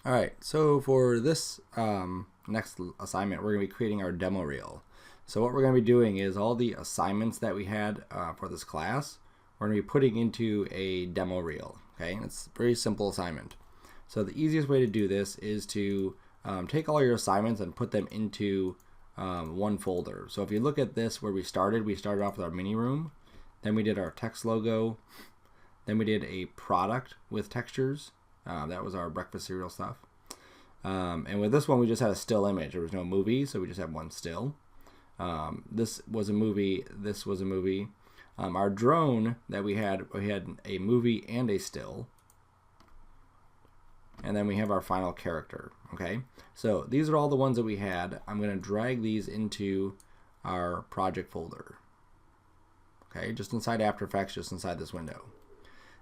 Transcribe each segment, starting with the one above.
All right, so for this next assignment, we're going to be creating our demo reel. So what we're going to be doing is all the assignments that we had for this class, we're going to be putting into a demo reel. Okay, and it's a very simple assignment. So the easiest way to do this is to take all your assignments and put them into one folder. So if you look at this where we started off with our mini room, then we did our text logo, then we did a product with textures. That was our breakfast cereal stuff. And with this one, we just had a still image. There was no movie, so we just had one still. This was a movie. This was a movie. Our drone that we had a movie and a still. And then we have our final character. Okay, so these are all the ones that we had. I'm going to drag these into our project folder. Okay, just inside After Effects, just inside this window.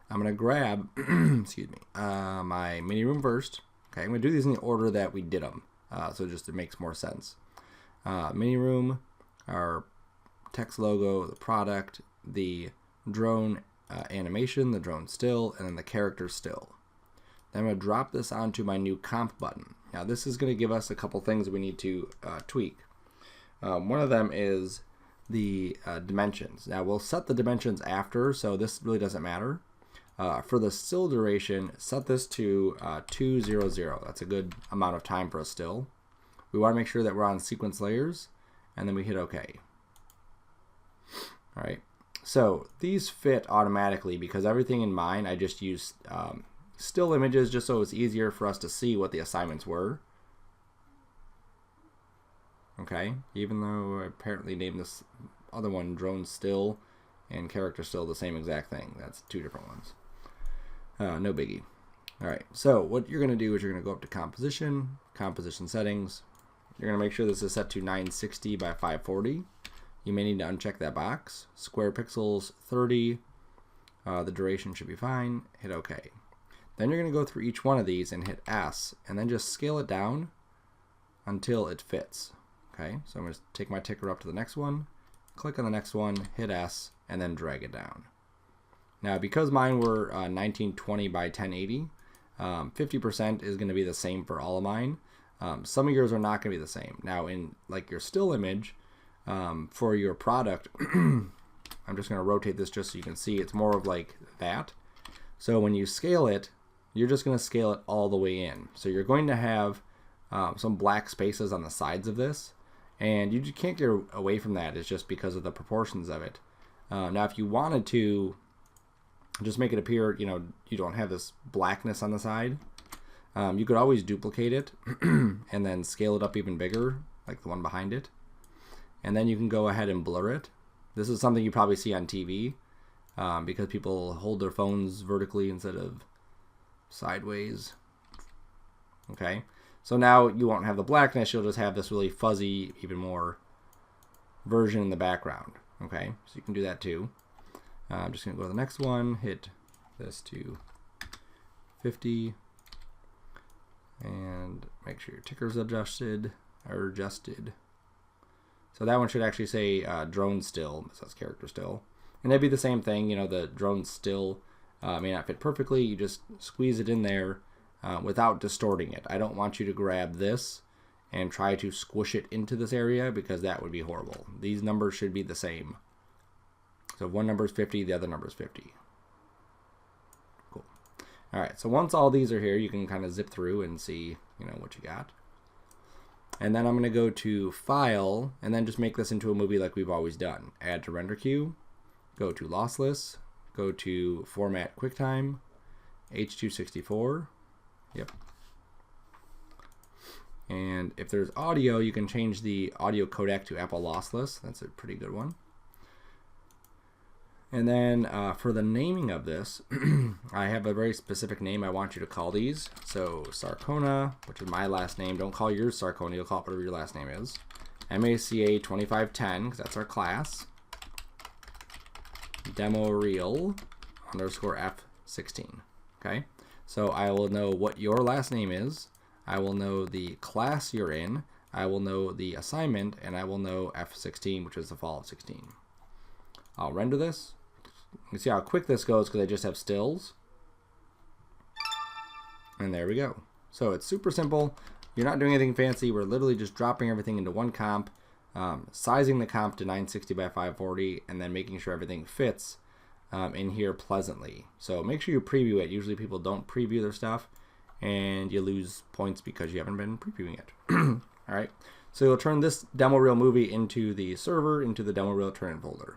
I'm going to grab, excuse me, my mini room first. Okay, I'm going to do these in the order that we did them, so just it makes more sense. Mini room, our text logo, the product, the drone animation, the drone still, and then the character still. Then I'm going to drop this onto my new comp button. Now this is going to give us a couple things we need to tweak. One of them is the dimensions. Now we'll set the dimensions after, so this really doesn't matter. For the still duration, set this to 200. That's a good amount of time for a still. We want to make sure that we're on sequence layers, and then we hit OK. All right. So these fit automatically because everything in mine, I just used still images just so it's easier for us to see what the assignments were. Okay. Even though I apparently named this other one drone still and character still the same exact thing. That's two different ones. No biggie. All right, so what you're going to do is you're going to go up to composition, composition settings. You're going to make sure this is set to 960 by 540. You may need to uncheck that box. Square pixels 30. The duration should be fine. Hit OK. Then you're going to go through each one of these and hit S, and then just scale it down until it fits. Okay, so I'm going to take my ticker up to the next one, click on the next one, hit S, and then drag it down. Now, because mine were 1920 by 1080, 50% is going to be the same for all of mine. Some of yours are not going to be the same. Now, in like your still image for your product, I'm just going to rotate this just so you can see it's more of like that. So when you scale it, you're just going to scale it all the way in. So you're going to have some black spaces on the sides of this, and you just can't get away from that. It's just because of the proportions of it. Now, if you wanted to just make it appear, you don't have this blackness on the side, you could always duplicate it and then scale it up even bigger, like the one behind it. And then you can go ahead and blur it. This is something you probably see on TV because people hold their phones vertically instead of sideways. Okay, so now you won't have the blackness, you'll just have this really fuzzy, even more version in the background. Okay, so you can do that too. I'm just going to go to the next one, hit this to 50, and make sure your ticker's adjusted. So that one should actually say drone still, so that's character still. And it'd be the same thing, the drone still may not fit perfectly. You just squeeze it in there without distorting it. I don't want you to grab this and try to squish it into this area because that would be horrible. These numbers should be the same. So one number is 50, the other number is 50. Cool. All right, so once all these are here, you can kind of zip through and see, what you got. And then I'm going to go to File, and then just make this into a movie like we've always done. Add to Render Queue, go to Lossless, go to Format QuickTime, H.264. Yep. And if there's audio, you can change the audio codec to Apple Lossless. That's a pretty good one. And then for the naming of this, I have a very specific name I want you to call these. So Sarcona, which is my last name. Don't call yours Sarcona. You'll call it whatever your last name is. MACA 2510, because that's our class. DemoReel _ F16. Okay. So I will know what your last name is. I will know the class you're in. I will know the assignment, and I will know F16, which is the fall of 16. I'll render this. You can see how quick this goes because I just have stills. And there we go. So it's super simple. You're not doing anything fancy. We're literally just dropping everything into one comp, sizing the comp to 960 by 540, and then making sure everything fits in here pleasantly. So make sure you preview it. Usually people don't preview their stuff, and you lose points because you haven't been previewing it. All right. So you'll turn this DemoReel movie into the server, into the DemoReel turn-in folder.